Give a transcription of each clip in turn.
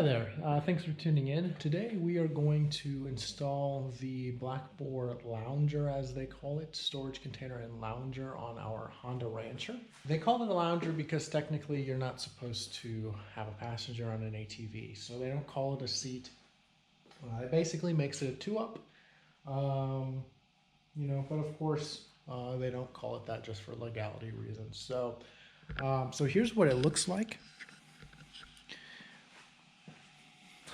Hi there, thanks for tuning in. Today we are going to install the Black Boar Lounger, as they call it, storage container and lounger on our Honda Rancher. They call it a lounger because technically you're not supposed to have a passenger on an ATV, so they don't call it a seat. It basically makes it a two-up, but of course they don't call it that just for legality reasons. So here's what it looks like.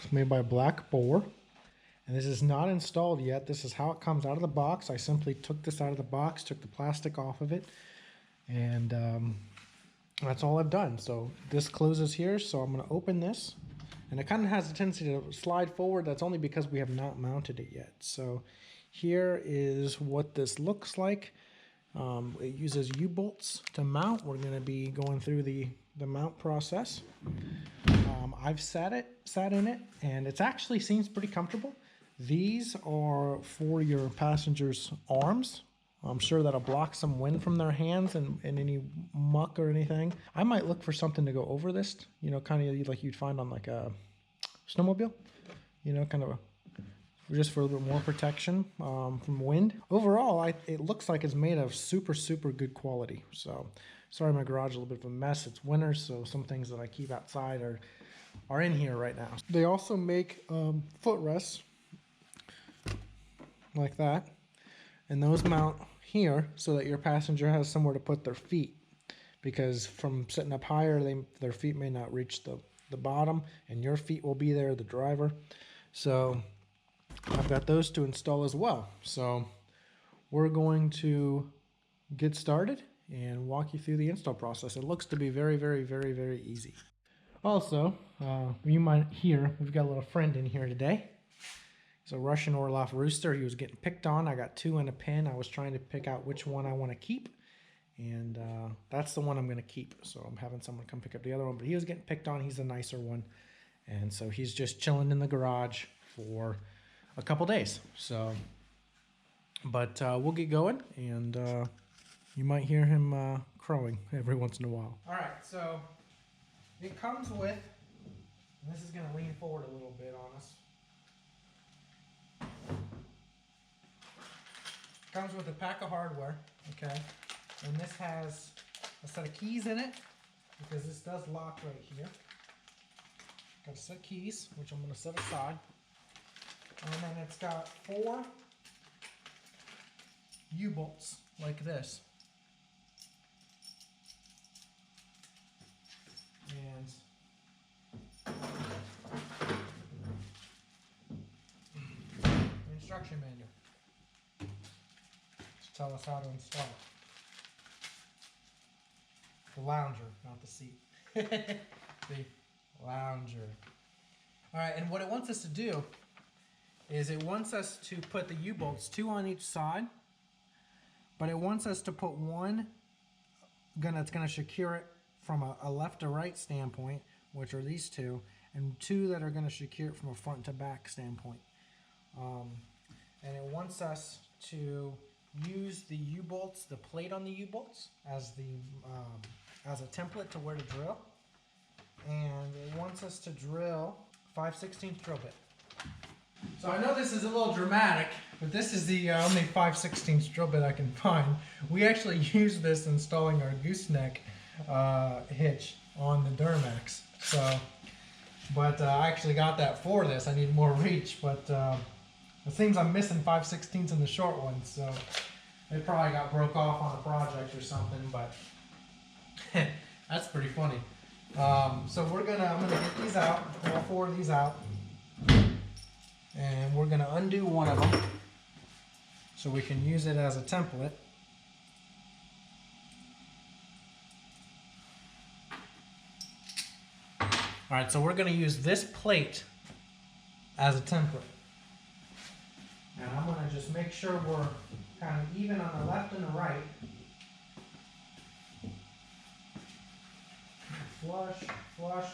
It's made by Black Boar, and this is not installed yet. This is how it comes out of the box. I simply took this out of the box, took the plastic off of it, and that's all I've done. So this closes here, so I'm going to open this, and it kind of has a tendency to slide forward. That's only because we have not mounted it yet. So here is what this looks like. It uses U-bolts to mount. We're going to be going through the mount process. I've sat in it, and it actually seems pretty comfortable. These are for your passengers' arms. I'm sure that'll block some wind from their hands and any muck or anything. I might look for something to go over this, kind of like you'd find on like a snowmobile, kind of just for a little bit more protection from wind. Overall, it looks like it's made of super good quality. So sorry, my garage is a little bit of a mess. It's winter, so some things that I keep outside are in here right now. They also make footrests like that, and those mount here so that your passenger has somewhere to put their feet, because from sitting up higher, their feet may not reach the bottom, and your feet will be there, the driver. So I've got those to install as well. So we're going to get started and walk you through the install process. It looks to be very easy. Also, you might hear we've got a little friend in here today. He's a Russian Orloff rooster. He was getting picked on. I got two in a pen. I was trying to pick out which one I want to keep, and that's the one I'm going to keep. So I'm having someone come pick up the other one, but he was getting picked on. He's the nicer one, and so he's just chilling in the garage for a couple days. So, but we'll get going, and you might hear him crowing every once in a while. All right, so it comes with, and this is going to lean forward a little bit on us. It comes with a pack of hardware, okay? And this has a set of keys in it, because this does lock right here. Got a set of keys, which I'm going to set aside. And then it's got 4 U-bolts like this. And an instruction manual to tell us how to install it. The lounger, not the seat. The lounger. Alright, and what it wants us to do is it wants us to put the U-bolts, 2 on each side, but it wants us to put one that's going to secure it from a left to right standpoint, which are these 2, and 2 that are going to secure it from a front to back standpoint. And it wants us to use the U-bolts, the plate on the U-bolts, as a template to where to drill, and it wants us to drill 5/16 drill bit. So I know this is a little dramatic, but this is the only 5/16 drill bit I can find. We actually used this installing our gooseneck hitch on the Duramax. So, but I actually got that for this. I need more reach, but it seems I'm missing 5/16 in the short one, so it probably got broke off on a project or something, but that's pretty funny. So I'm gonna get these out, all 4 of these out. And we're going to undo one of them so we can use it as a template. Alright, so we're going to use this plate as a template. And I'm going to just make sure we're kind of even on the left and the right. Flush.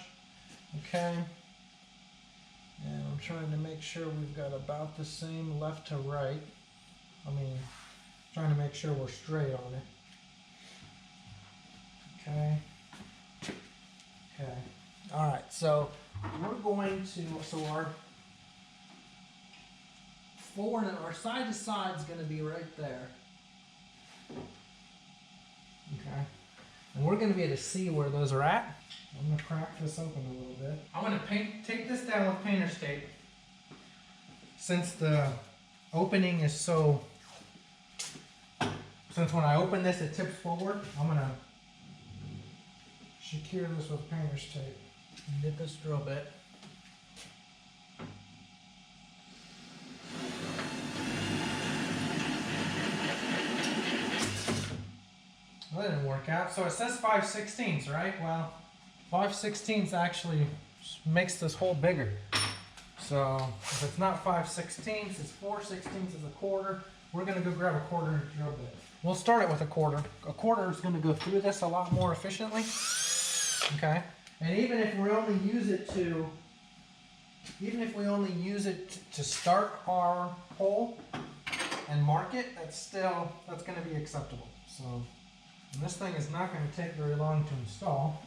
Okay. And I'm trying to make sure we've got about the same left to right. Trying to make sure we're straight on it. Okay. Alright, so we're going to, so our forward and our side to side is going to be right there. Okay. And we're going to be able to see where those are at. I'm going to crack this open a little bit. I'm going to take this down with painter's tape. Since the opening is so, since when I open this it tips forward, I'm going to secure this with painter's tape and get this drill bit. Well, that didn't work out. So it says 5/16, right? Well, 5/16 actually makes this hole bigger. So if it's not 5/16, it's 4/16 is a quarter. We're going to go grab a 1/4 inch drill bit. We'll start it with a 1/4. A 1/4 is going to go through this a lot more efficiently. Okay. And even if we only use it to, to start our hole and mark it, that's going to be acceptable. So, and this thing is not going to take very long to install.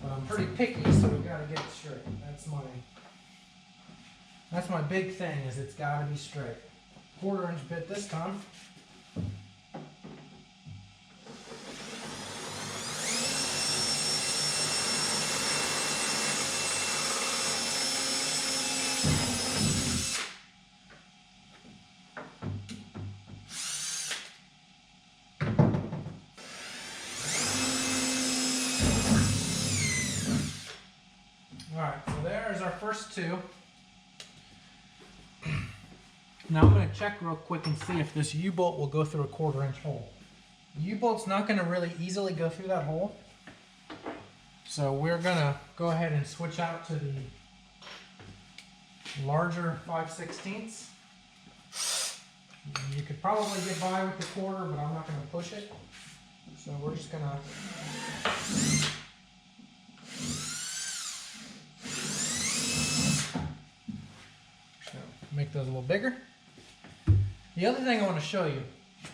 But I'm pretty picky, so we've got to get it straight. That's my big thing, is it's got to be straight. 1/4 inch bit this time. Alright, so there's our first two. Now I'm going to check real quick and see if this U-bolt will go through a 1/4 inch hole. The U-bolt's not going to really easily go through that hole. So we're going to go ahead and switch out to the larger 5/16. You could probably get by with the 1/4, but I'm not going to push it. So we're just going to make those a little bigger. The other thing I want to show you,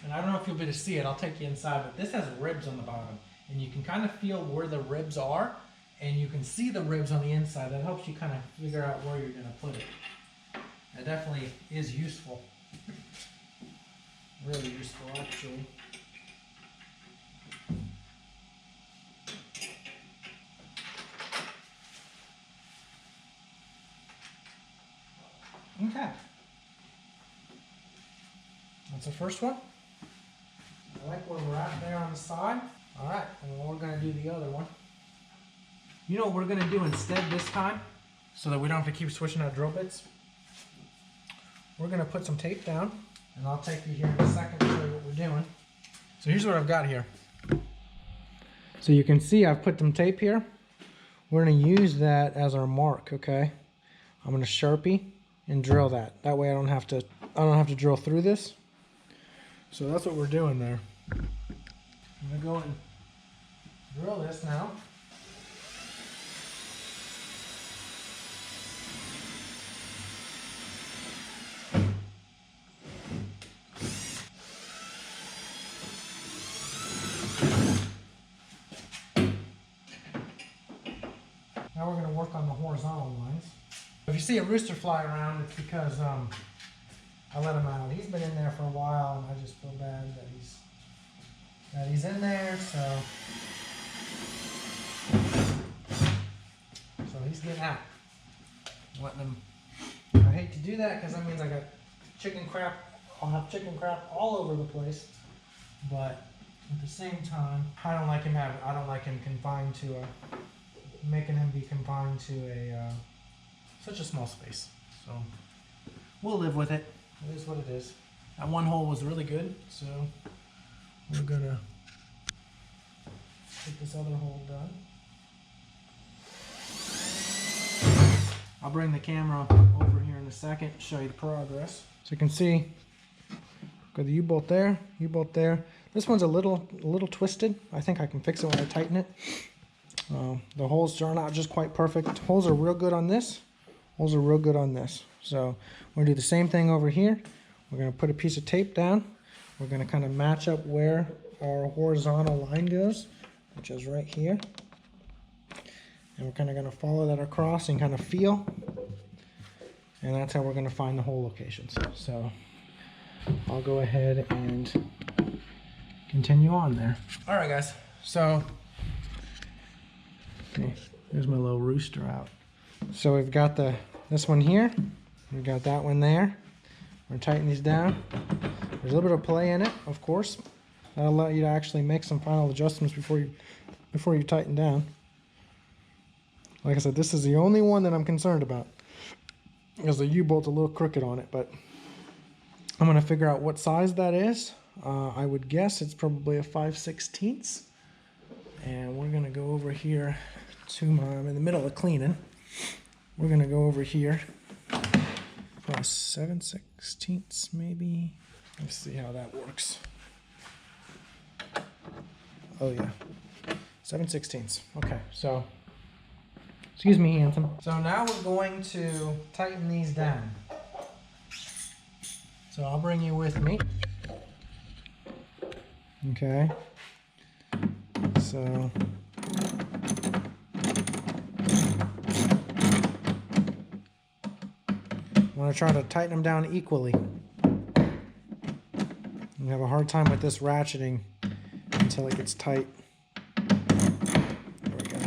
and I don't know if you'll be able to see it, I'll take you inside, but this has ribs on the bottom, and you can kind of feel where the ribs are, and you can see the ribs on the inside. That helps you kind of figure out where you're going to put it. It definitely is useful. Really useful, actually. Okay. That's the first one. I like where we're at there on the side. Alright, and we're going to do the other one. You know what we're going to do instead this time, so that we don't have to keep switching out drill bits? We're going to put some tape down, and I'll take you here in a second to show you what we're doing. So here's what I've got here. So you can see I've put some tape here. We're going to use that as our mark, okay? I'm going to Sharpie and drill that. That way I don't have to drill through this. So that's what we're doing there. I'm going to go and drill this now. Now we're going to work on the horizontal lines. If you see a rooster fly around, it's because I let him out. He's been in there for a while, and I just feel bad that he's in there. So he's getting out. I'm letting him. I hate to do that because that means I got chicken crap. I'll have chicken crap all over the place. But at the same time, I don't like him confined to making him be confined to such a small space. So we'll live with it. It is what it is. That one hole was really good, so we're gonna get this other hole done. I'll bring the camera over here in a second, show you the progress. So you can see, got the U-bolt there, U-bolt there. This one's a little twisted. I think I can fix it when I tighten it. The holes are not just quite perfect. Holes are real good on this. Holes are real good on this. So we're gonna do the same thing over here. We're gonna put a piece of tape down. We're gonna kind of match up where our horizontal line goes, which is right here. And we're kind of going to follow that across and kind of feel. And that's how we're going to find the hole locations. So I'll go ahead and continue on there. All right, guys. So okay, there's my little rooster out. So we've got this one here. We've got that one there. We're gonna tighten these down. There's a little bit of play in it, of course. That'll allow you to actually make some final adjustments before you tighten down. Like I said, this is the only one that I'm concerned about, because the U-bolt's a little crooked on it, but I'm gonna figure out what size that is. I would guess it's probably a 5/16. And we're gonna go over here to I'm in the middle of cleaning. We're gonna go over here. Probably 7/16 maybe. Let's see how that works. Oh yeah, 7/16. Okay, so excuse me, handsome. So now we're going to tighten these down. So I'll bring you with me. Okay. So I'm going to try to tighten them down equally. You have a hard time with this ratcheting until it gets tight. There we go.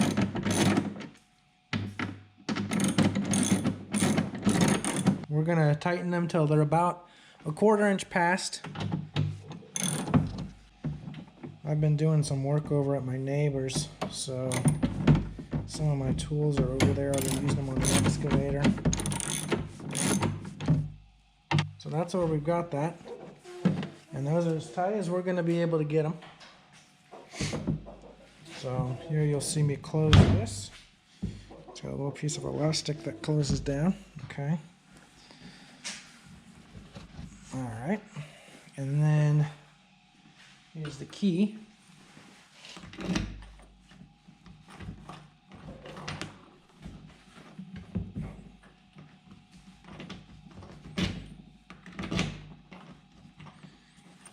We're going to tighten them till they're about a 1/4 inch past. I've been doing some work over at my neighbor's, so some of my tools are over there. I've been using them on the excavator. So that's where we've got that. And those are as tight as we're going to be able to get them. So here you'll see me close this. It's got a little piece of elastic that closes down. Okay. All right. And then here's the key.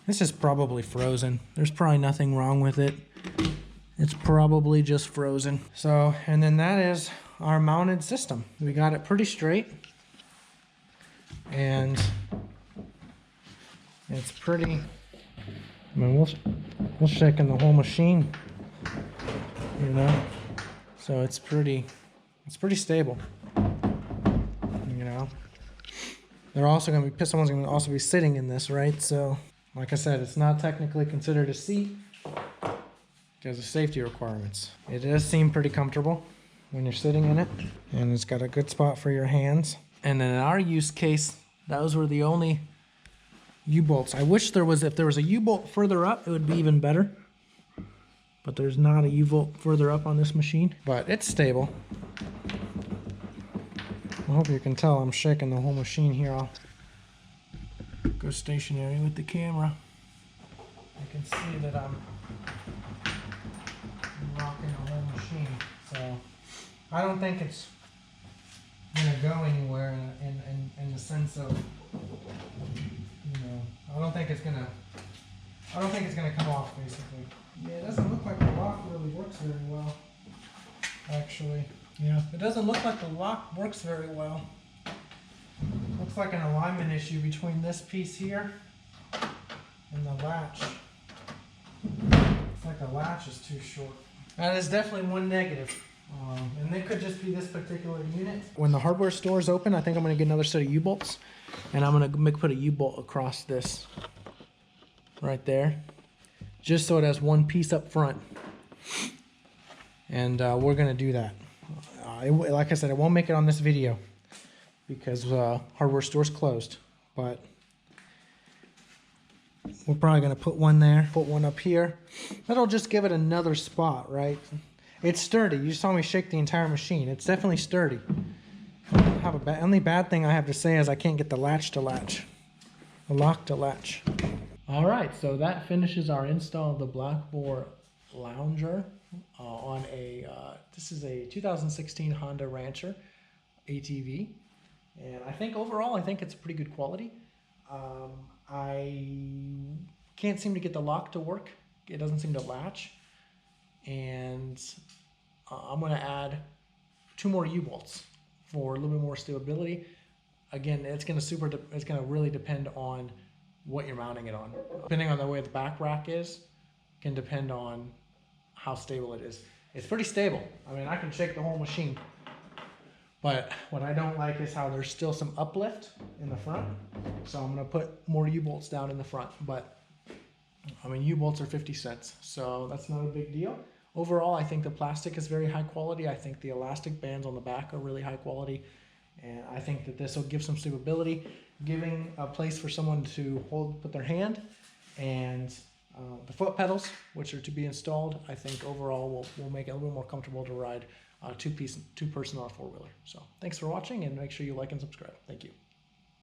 This is probably frozen. There's probably nothing wrong with it. It's probably just frozen. So, and then that is our mounted system. We got it pretty straight. And it's pretty, I mean, we'll shake in the whole machine, you know? So it's pretty stable, you know? They're also going to be, someone's going to also be sitting in this, right? So, like I said, it's not technically considered a seat because of safety requirements. It does seem pretty comfortable when you're sitting in it, and it's got a good spot for your hands. And then in our use case, those were the only U-bolts. I wish if there was a U-bolt further up, it would be even better. But there's not a U-bolt further up on this machine. But it's stable. I hope you can tell I'm shaking the whole machine here. I'll go stationary with the camera. You can see that I'm rocking the whole machine. So I don't think it's gonna go anywhere in the sense of, you know, I don't think it's gonna come off, basically. Yeah, it doesn't look like the lock really works very well, actually. Yeah, it doesn't look like the lock works very well. Looks like an alignment issue between this piece here and the latch. Looks like the latch is too short. That is definitely one negative. And it could just be this particular unit. When the hardware store is open, I think I'm going to get another set of U-bolts. And I'm going to put a U-bolt across this right there. Just so it has one piece up front. And we're going to do that. Like I said, I won't make it on this video because hardware store's closed. But we're probably going to put one there, put one up here. That'll just give it another spot, right? It's sturdy. You saw me shake the entire machine. It's definitely sturdy. Only bad thing I have to say is I can't get the latch to latch. The lock to latch. All right, so that finishes our install of the Black Boar Lounger on a, this is a 2016 Honda Rancher ATV. And I think overall, I think it's pretty good quality. I can't seem to get the lock to work. It doesn't seem to latch. And I'm going to add 2 more U-bolts for a little bit more stability. Again, it's going to really depend on what you're mounting it on. Depending on the way the back rack is, can depend on how stable it is. It's pretty stable. I mean, I can shake the whole machine. But what I don't like is how there's still some uplift in the front. So I'm going to put more U-bolts down in the front. But, I mean, U-bolts are 50 cents. So that's not a big deal. Overall, I think the plastic is very high quality. I think the elastic bands on the back are really high quality. And I think that this will give some stability, giving a place for someone to put their hand, and the foot pedals, which are to be installed, I think overall will make it a little more comfortable to ride two-person on a 4-wheeler. So thanks for watching, and make sure you like and subscribe. Thank you.